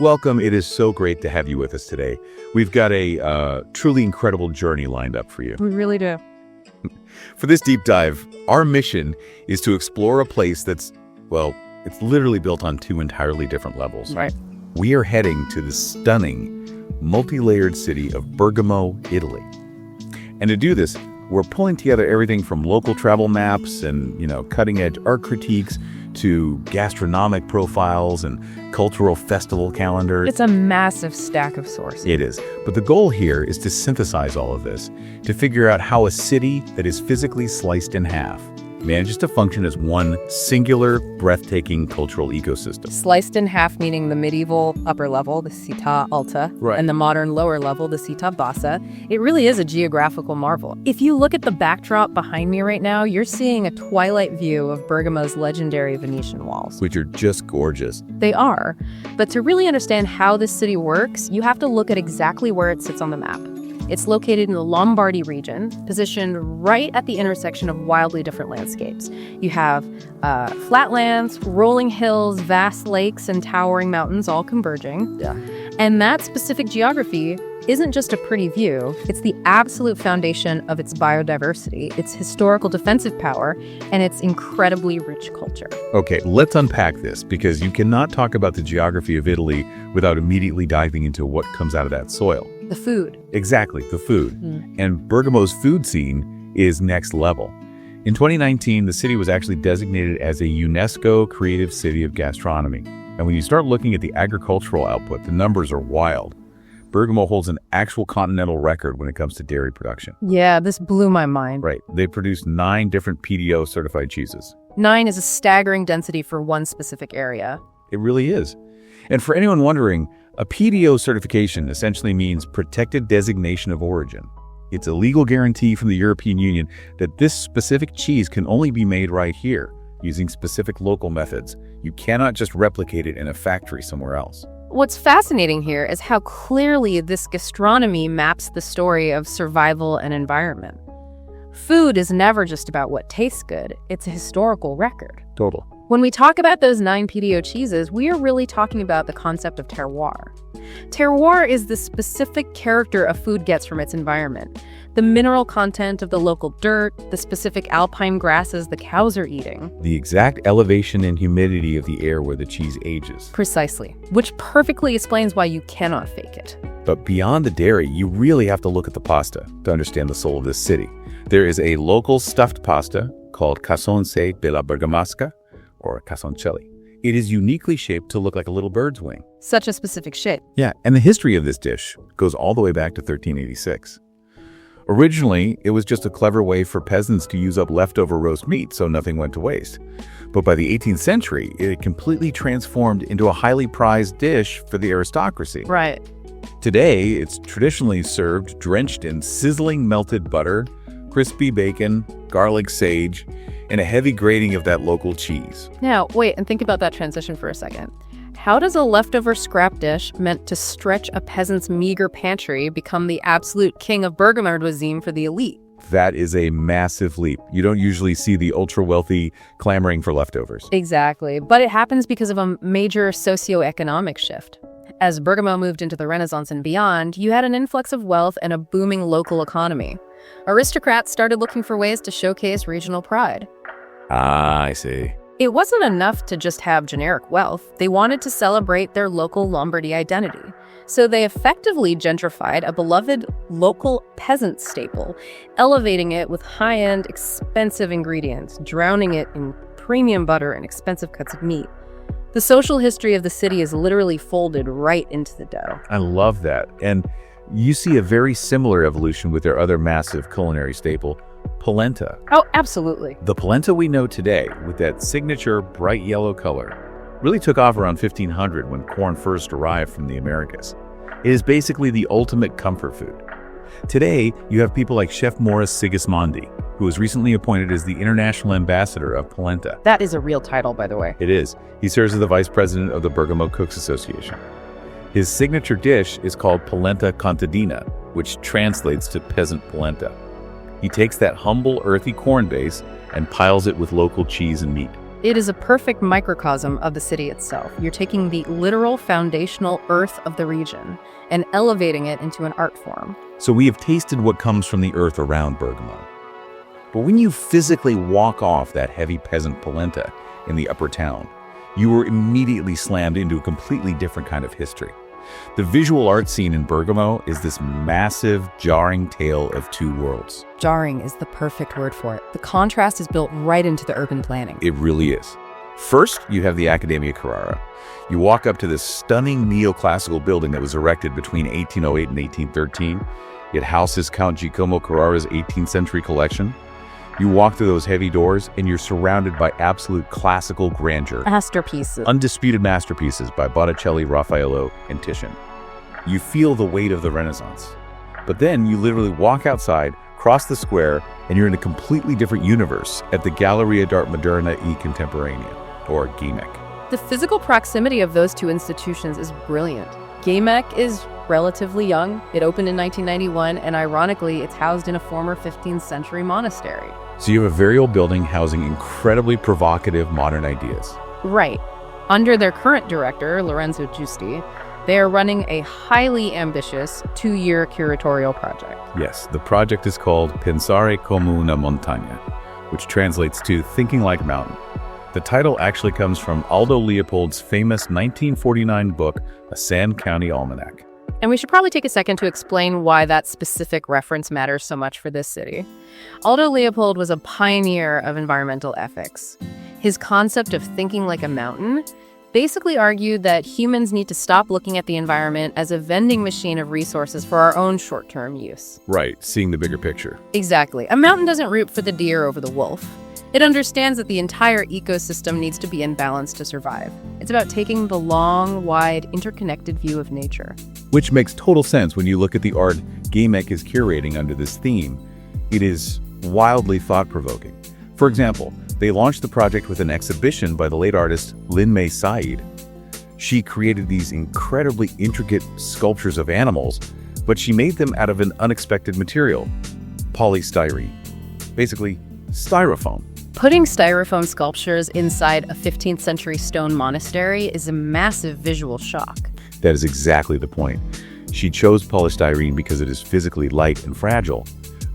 Welcome. It is so great to have you with us today. We've got a truly incredible journey lined up for you. We really do. For this deep dive, our mission is to explore a place that's, well, it's literally built on two entirely different levels. Right. We are heading to the stunning, multi-layered city of Bergamo, Italy. And to do this, we're pulling together everything from local travel maps and, cutting-edge art critiques to gastronomic profiles and cultural festival calendars. It's a massive stack of sources. It is. But the goal here is to synthesize all of this, to figure out how a city that is physically sliced in half manages to function as one singular, breathtaking cultural ecosystem. Sliced in half, meaning the medieval upper level, the Cita Alta, Right. and the modern lower level, the Cita Bassa. It really is a geographical marvel. If you look at the backdrop behind me right now, you're seeing a twilight view of Bergamo's legendary Venetian walls. Which are just gorgeous. They are. But to really understand how this city works, you have to look at exactly where it sits on the map. It's located in the Lombardy region, positioned right at the intersection of wildly different landscapes. You have flatlands, rolling hills, vast lakes, and towering mountains all converging. Yeah. And that specific geography isn't just a pretty view, it's the absolute foundation of its biodiversity, its historical defensive power, and its incredibly rich culture. Okay, let's unpack this, because you cannot talk about the geography of Italy without immediately diving into what comes out of that soil. The food. Exactly, the food. And Bergamo's food scene is next level. In 2019, the city was actually designated as a UNESCO Creative City of Gastronomy. And when you start looking at the agricultural output, the numbers are wild. Bergamo holds an actual continental record when it comes to dairy production. Yeah, this blew my mind. Right. They produce 9 different PDO certified cheeses. 9 is a staggering density for one specific area. It really is. And for anyone wondering, a PDO certification essentially means Protected Designation of Origin. It's a legal guarantee from the European Union that this specific cheese can only be made right here, using specific local methods. You cannot just replicate it in a factory somewhere else. What's fascinating here is how clearly this gastronomy maps the story of survival and environment. Food is never just about what tastes good, it's a historical record. Total. When we talk about those 9 PDO cheeses, we are really talking about the concept of terroir. Terroir is the specific character a food gets from its environment. The mineral content of the local dirt, the specific alpine grasses the cows are eating. The exact elevation and humidity of the air where the cheese ages. Precisely, which perfectly explains why you cannot fake it. But beyond the dairy, you really have to look at the pasta to understand the soul of this city. There is a local stuffed pasta called casonce della bergamasca, or casoncelli. It is uniquely shaped to look like a little bird's wing. Such a specific shape. Yeah, and the history of this dish goes all the way back to 1386. Originally, it was just a clever way for peasants to use up leftover roast meat so nothing went to waste. But by the 18th century, it completely transformed into a highly prized dish for the aristocracy. Right. Today, it's traditionally served drenched in sizzling melted butter, crispy bacon, garlic sage, and a heavy grating of that local cheese. Now, wait and think about that transition for a second. How does a leftover scrap dish meant to stretch a peasant's meager pantry become the absolute king of Bergamo cuisine for the elite? That is a massive leap. You don't usually see the ultra-wealthy clamoring for leftovers. Exactly, but it happens because of a major socioeconomic shift. As Bergamo moved into the Renaissance and beyond, you had an influx of wealth and a booming local economy. Aristocrats started looking for ways to showcase regional pride. Ah, I see. It wasn't enough to just have generic wealth. They wanted to celebrate their local Lombardy identity. So they effectively gentrified a beloved local peasant staple, elevating it with high-end, expensive ingredients, drowning it in premium butter and expensive cuts of meat. The social history of the city is literally folded right into the dough. I love that. And you see a very similar evolution with their other massive culinary staple, polenta. Oh, absolutely. The polenta we know today, with that signature bright yellow color, really took off around 1500 when corn first arrived from the Americas. It is basically the ultimate comfort food. Today, you have people like Chef Morris Sigismondi, who was recently appointed as the International Ambassador of Polenta. That is a real title, by the way. It is. He serves as the Vice President of the Bergamo Cooks Association. His signature dish is called polenta contadina, which translates to peasant polenta. He takes that humble, earthy corn base and piles it with local cheese and meat. It is a perfect microcosm of the city itself. You're taking the literal foundational earth of the region and elevating it into an art form. So we have tasted what comes from the earth around Bergamo. But when you physically walk off that heavy peasant polenta in the upper town, you were immediately slammed into a completely different kind of history. The visual art scene in Bergamo is this massive, jarring tale of two worlds. Jarring is the perfect word for it. The contrast is built right into the urban planning. It really is. First, you have the Accademia Carrara. You walk up to this stunning neoclassical building that was erected between 1808 and 1813. It houses Count Giacomo Carrara's 18th century collection. You walk through those heavy doors, and you're surrounded by absolute classical grandeur. Masterpieces. Undisputed masterpieces by Botticelli, Raffaello, and Titian. You feel the weight of the Renaissance. But then you literally walk outside, cross the square, and you're in a completely different universe at the Galleria d'Arte Moderna e Contemporanea, or GAMEC. The physical proximity of those two institutions is brilliant. GAMEC is relatively young. It opened in 1991, and ironically, it's housed in a former 15th century monastery. So you have a very old building housing incredibly provocative modern ideas. Right. Under their current director, Lorenzo Giusti, they are running a highly ambitious 2-year curatorial project. Yes, the project is called Pensare come una montagna, which translates to thinking like a mountain. The title actually comes from Aldo Leopold's famous 1949 book, A Sand County Almanac. And we should probably take a second to explain why that specific reference matters so much for this city. Aldo Leopold was a pioneer of environmental ethics. His concept of thinking like a mountain basically argued that humans need to stop looking at the environment as a vending machine of resources for our own short-term use. Right, seeing the bigger picture. Exactly. A mountain doesn't root for the deer over the wolf. It understands that the entire ecosystem needs to be in balance to survive. It's about taking the long, wide, interconnected view of nature. Which makes total sense when you look at the art GAMEC is curating under this theme. It is wildly thought-provoking. For example, they launched the project with an exhibition by the late artist Lin May Said. She created these incredibly intricate sculptures of animals, but she made them out of an unexpected material, polystyrene. Basically, styrofoam. Putting styrofoam sculptures inside a 15th century stone monastery is a massive visual shock. That is exactly the point. She chose polystyrene because it is physically light and fragile,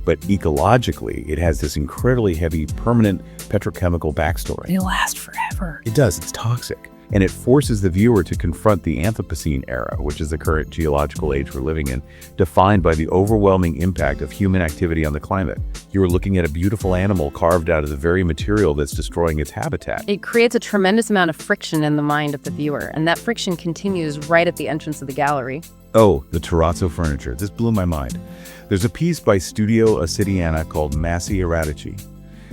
but ecologically, it has this incredibly heavy, permanent petrochemical backstory. It'll last forever. It does, it's toxic. And it forces the viewer to confront the Anthropocene era, which is the current geological age we're living in, defined by the overwhelming impact of human activity on the climate. You are looking at a beautiful animal carved out of the very material that's destroying its habitat. It creates a tremendous amount of friction in the mind of the viewer, and that friction continues right at the entrance of the gallery. Oh, the terrazzo furniture. This blew my mind. There's a piece by Studio Acidiana called Massi Erratici.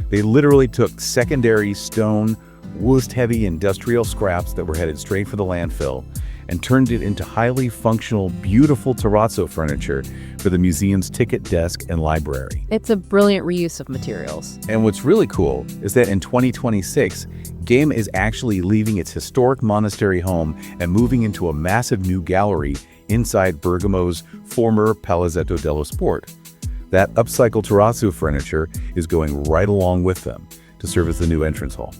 They literally took secondary stone, wood-heavy industrial scraps that were headed straight for the landfill and turned it into highly functional, beautiful terrazzo furniture for the museum's ticket desk and library. It's a brilliant reuse of materials. And what's really cool is that in 2026, GAME is actually leaving its historic monastery home and moving into a massive new gallery inside Bergamo's former Palazzetto dello Sport. That upcycled terrazzo furniture is going right along with them to serve as the new entrance hall.